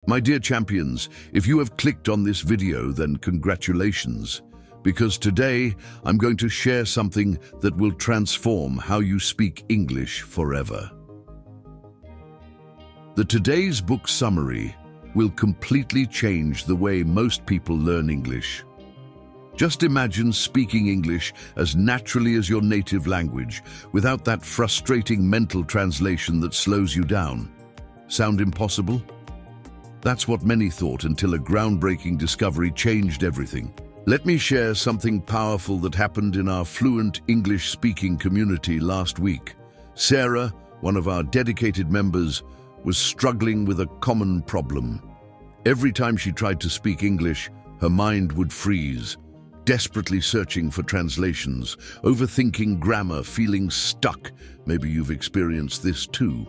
My dear champions, if you have clicked on this video, then congratulations, because today I'm going to share something that will transform how you speak English forever. The today's book summary will completely change the way most people learn English. Just imagine speaking English as naturally as your native language, without that frustrating mental translation that slows you down. Sound impossible? That's what many thought until a groundbreaking discovery changed everything. Let me share something powerful that happened in our Fluent English-speaking community last week. Sarah, one of our dedicated members, was struggling with a common problem. Every time she tried to speak English, her mind would freeze, desperately searching for translations, overthinking grammar, feeling stuck. Maybe you've experienced this too.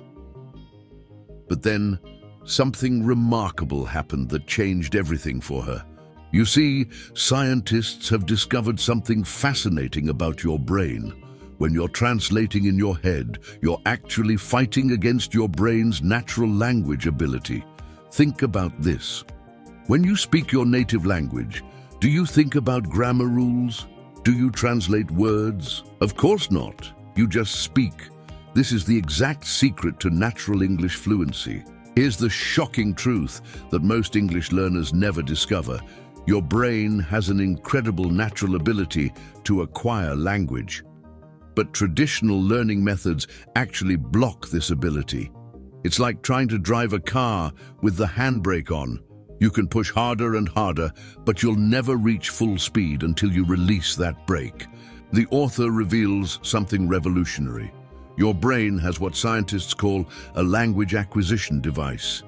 But then, something remarkable happened that changed everything for her. You see, scientists have discovered something fascinating about your brain. When you're translating in your head, you're actually fighting against your brain's natural language ability. Think about this. When you speak your native language, do you think about grammar rules? Do you translate words? Of course not. You just speak. This is the exact secret to natural English fluency. Here's the shocking truth that most English learners never discover. Your brain has an incredible natural ability to acquire language. But traditional learning methods actually block this ability. It's like trying to drive a car with the handbrake on. You can push harder and harder, but you'll never reach full speed until you release that brake. The author reveals something revolutionary. Your brain has what scientists call a language acquisition device.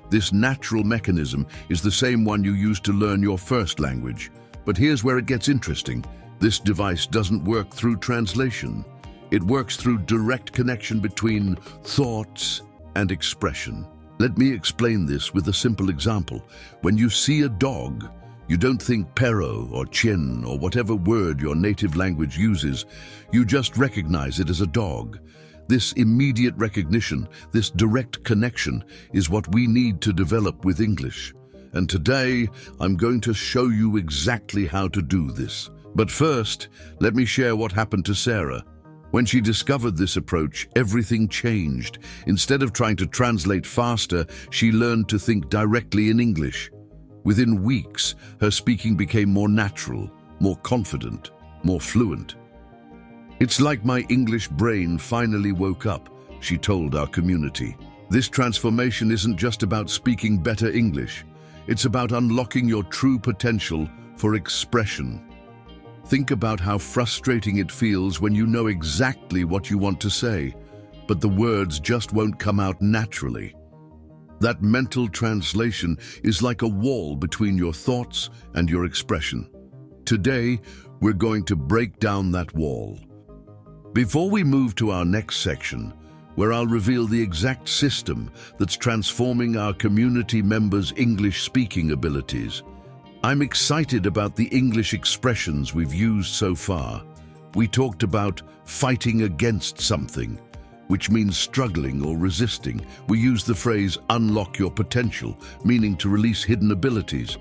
This natural mechanism is the same one you used to learn your first language. But here's where it gets interesting. This device doesn't work through translation. It works through direct connection between thoughts and expression. Let me explain this with a simple example. When you see a dog, you don't think pero or chin or whatever word your native language uses. You just recognize it as a dog. This immediate recognition, this direct connection, is what we need to develop with English. And today, I'm going to show you exactly how to do this. But first, let me share what happened to Sarah. When she discovered this approach, everything changed. Instead of trying to translate faster, she learned to think directly in English. Within weeks, her speaking became more natural, more confident, more fluent. It's like my English brain finally woke up, she told our community. This transformation isn't just about speaking better English. It's about unlocking your true potential for expression. Think about how frustrating it feels when you know exactly what you want to say, but the words just won't come out naturally. That mental translation is like a wall between your thoughts and your expression. Today, we're going to break down that wall. Before we move to our next section, where I'll reveal the exact system that's transforming our community members' English-speaking abilities, I'm excited about the English expressions we've used so far. We talked about fighting against something, which means struggling or resisting. We used the phrase unlock your potential, meaning to release hidden abilities.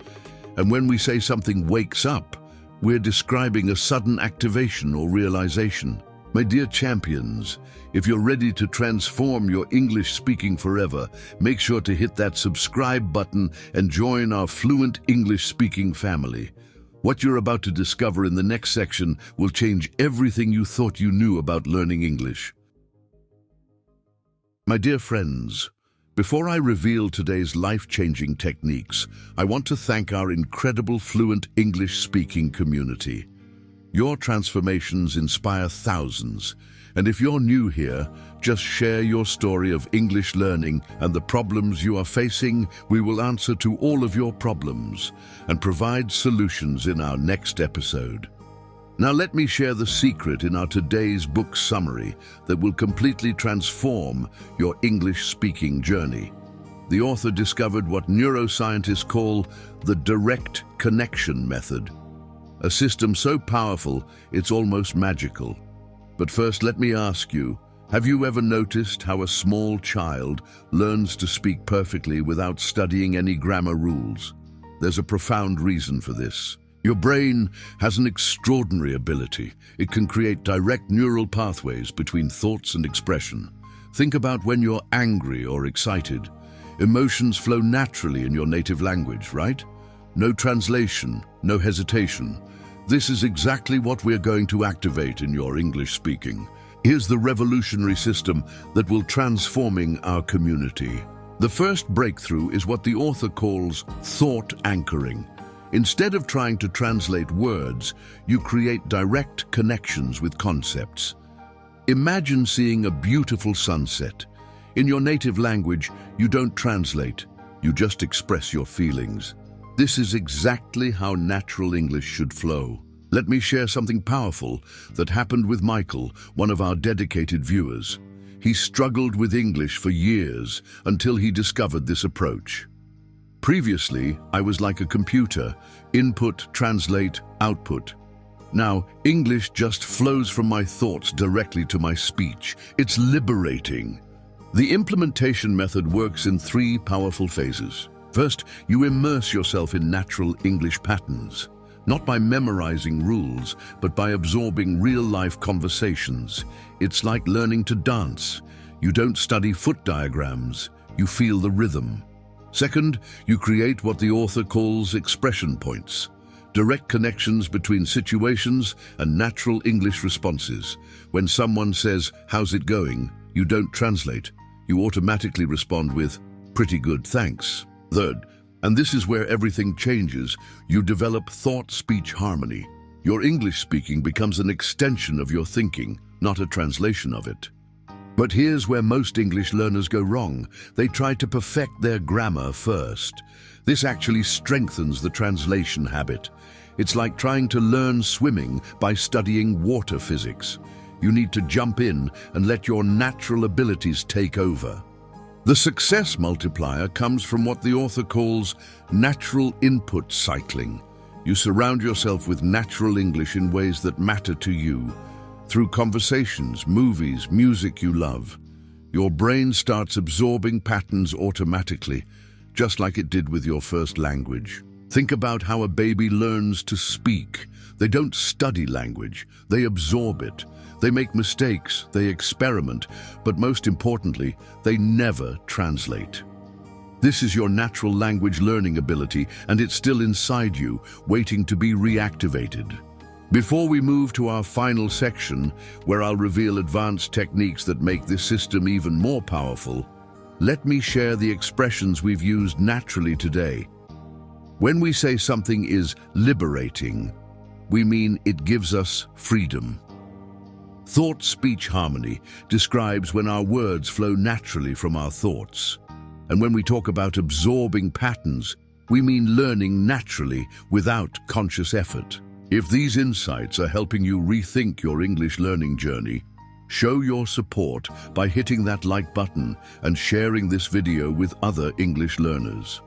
And when we say something wakes up, we're describing a sudden activation or realization. My dear champions, if you're ready to transform your English speaking forever, make sure to hit that subscribe button and join our Fluent English speaking family. What you're about to discover in the next section will change everything you thought you knew about learning English. My dear friends, before I reveal today's life-changing techniques, I want to thank our incredible Fluent English speaking community. Your transformations inspire thousands, and if you're new here, just share your story of English learning and the problems you are facing. We will answer to all of your problems and provide solutions in our next episode. Now let me share the secret in our today's book summary that will completely transform your English speaking journey. The author discovered what neuroscientists call the direct connection method. A system so powerful, it's almost magical. But first, let me ask you, Have you ever noticed how a small child learns to speak perfectly without studying any grammar rules? There's a profound reason for this. Your brain has an extraordinary ability. It can create direct neural pathways between thoughts and expression. Think about when you're angry or excited. Emotions flow naturally in your native language, right? No translation, no hesitation. This is exactly what we're going to activate in your English speaking. Here's the revolutionary system that will transforming our community. The first breakthrough is what the author calls thought anchoring. Instead of trying to translate words, you create direct connections with concepts. Imagine seeing a beautiful sunset. In your native language, you don't translate, you just express your feelings. This is exactly how natural English should flow. Let me share something powerful that happened with Michael, one of our dedicated viewers. He struggled with English for years until he discovered this approach. Previously, I was like a computer, input, translate, output. Now, English just flows from my thoughts directly to my speech. It's liberating. The implementation method works in 3 powerful phases. First, you immerse yourself in natural English patterns. Not by memorizing rules, but by absorbing real-life conversations. It's like learning to dance. You don't study foot diagrams, you feel the rhythm. Second, you create what the author calls expression points. Direct connections between situations and natural English responses. When someone says, "How's it going?" you don't translate. You automatically respond with, "Pretty good, thanks." Third, and this is where everything changes, you develop thought-speech harmony. Your English speaking becomes an extension of your thinking, not a translation of it. But here's where most English learners go wrong. They try to perfect their grammar first. This actually strengthens the translation habit. It's like trying to learn swimming by studying water physics. You need to jump in and let your natural abilities take over. The success multiplier comes from what the author calls natural input cycling. You surround yourself with natural English in ways that matter to you. Through conversations, movies, music you love. Your brain starts absorbing patterns automatically, just like it did with your first language. Think about how a baby learns to speak. They don't study language, they absorb it. They make mistakes, they experiment, but most importantly, they never translate. This is your natural language learning ability, and it's still inside you, waiting to be reactivated. Before we move to our final section, where I'll reveal advanced techniques that make this system even more powerful, let me share the expressions we've used naturally today. When we say something is liberating, we mean it gives us freedom. Thought-speech harmony describes when our words flow naturally from our thoughts. And when we talk about absorbing patterns, we mean learning naturally without conscious effort. If these insights are helping you rethink your English learning journey, show your support by hitting that like button and sharing this video with other English learners.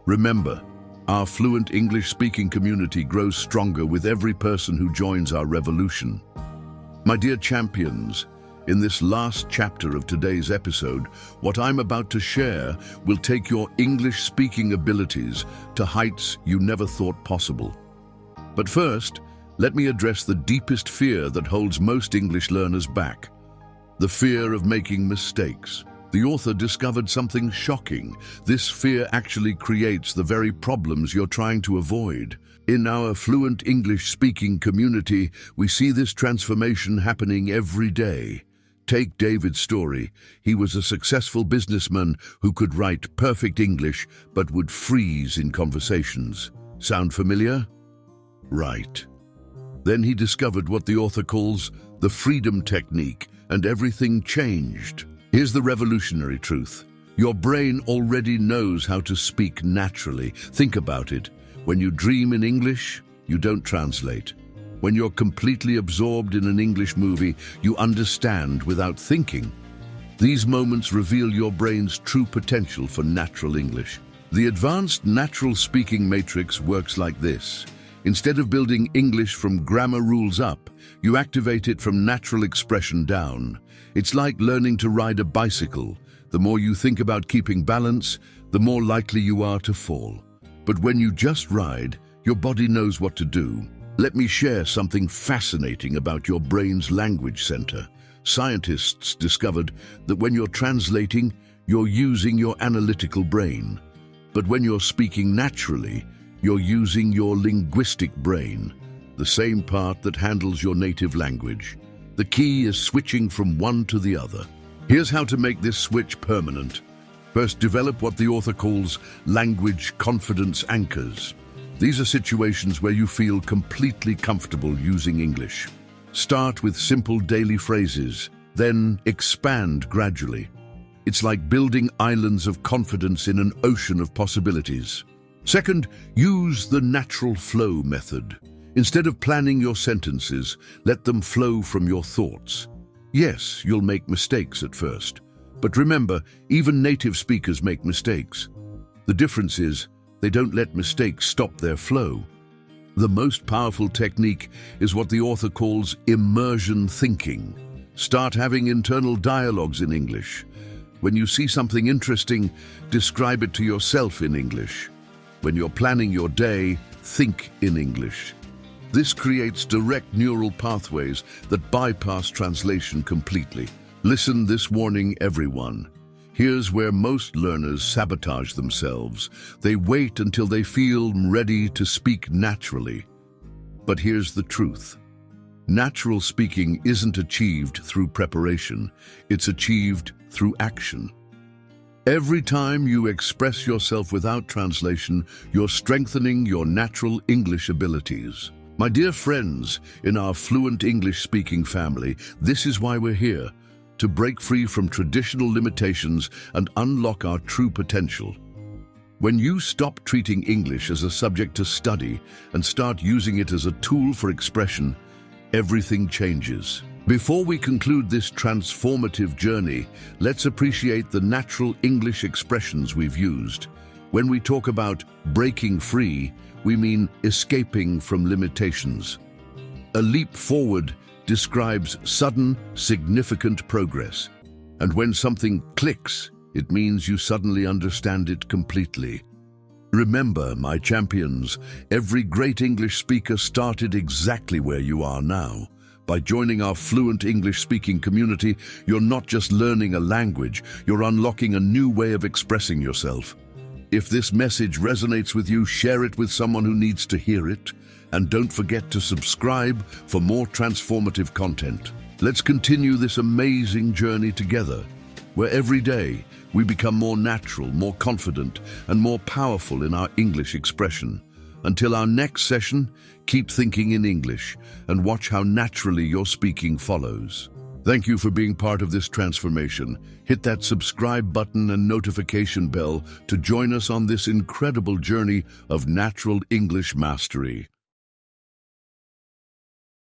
Remember, our Fluent English speaking community grows stronger with every person who joins our revolution. My dear champions, in this last chapter of today's episode, what I'm about to share will take your English speaking abilities to heights you never thought possible. But first, let me address the deepest fear that holds most English learners back: the fear of making mistakes. The author discovered something shocking. This fear actually creates the very problems you're trying to avoid. In our Fluent English speaking community, we see this transformation happening every day. Take David's story. He was a successful businessman who could write perfect English but would freeze in conversations. Sound familiar? Right. Then he discovered what the author calls the freedom technique, and everything changed. Here's the revolutionary truth. Your brain already knows how to speak naturally. Think about it. When you dream in English, you don't translate. When you're completely absorbed in an English movie, you understand without thinking. These moments reveal your brain's true potential for natural English. The advanced natural speaking matrix works like this. Instead of building English from grammar rules up, you activate it from natural expression down. It's like learning to ride a bicycle. The more you think about keeping balance, the more likely you are to fall. But when you just ride, your body knows what to do. Let me share something fascinating about your brain's language center. Scientists discovered that when you're translating, you're using your analytical brain. But when you're speaking naturally, you're using your linguistic brain, the same part that handles your native language. The key is switching from one to the other. Here's how to make this switch permanent. First, develop what the author calls language confidence anchors. These are situations where you feel completely comfortable using English. Start with simple daily phrases, then expand gradually. It's like building islands of confidence in an ocean of possibilities. Second, use the natural flow method. Instead of planning your sentences, let them flow from your thoughts. Yes, you'll make mistakes at first, but remember, even native speakers make mistakes. The difference is, they don't let mistakes stop their flow. The most powerful technique is what the author calls immersion thinking. Start having internal dialogues in English. When you see something interesting, describe it to yourself in English. When you're planning your day, think in English. This creates direct neural pathways that bypass translation completely. Listen this warning, everyone. Here's where most learners sabotage themselves. They wait until they feel ready to speak naturally. But here's the truth. Natural speaking isn't achieved through preparation. It's achieved through action. Every time you express yourself without translation, you're strengthening your natural English abilities. My dear friends, in our fluent English-speaking family, this is why we're here, to break free from traditional limitations and unlock our true potential. When you stop treating English as a subject to study and start using it as a tool for expression, everything changes. Before we conclude this transformative journey, let's appreciate the natural English expressions we've used. When we talk about breaking free, we mean escaping from limitations. A leap forward describes sudden, significant progress. And when something clicks, it means you suddenly understand it completely. Remember, my champions, every great English speaker started exactly where you are now. By joining our fluent English-speaking community, you're not just learning a language, you're unlocking a new way of expressing yourself. If this message resonates with you, share it with someone who needs to hear it. And don't forget to subscribe for more transformative content. Let's continue this amazing journey together, where every day we become more natural, more confident, and more powerful in our English expression. Until our next session, keep thinking in English and watch how naturally your speaking follows. Thank you for being part of this transformation. Hit that subscribe button and notification bell to join us on this incredible journey of natural English mastery.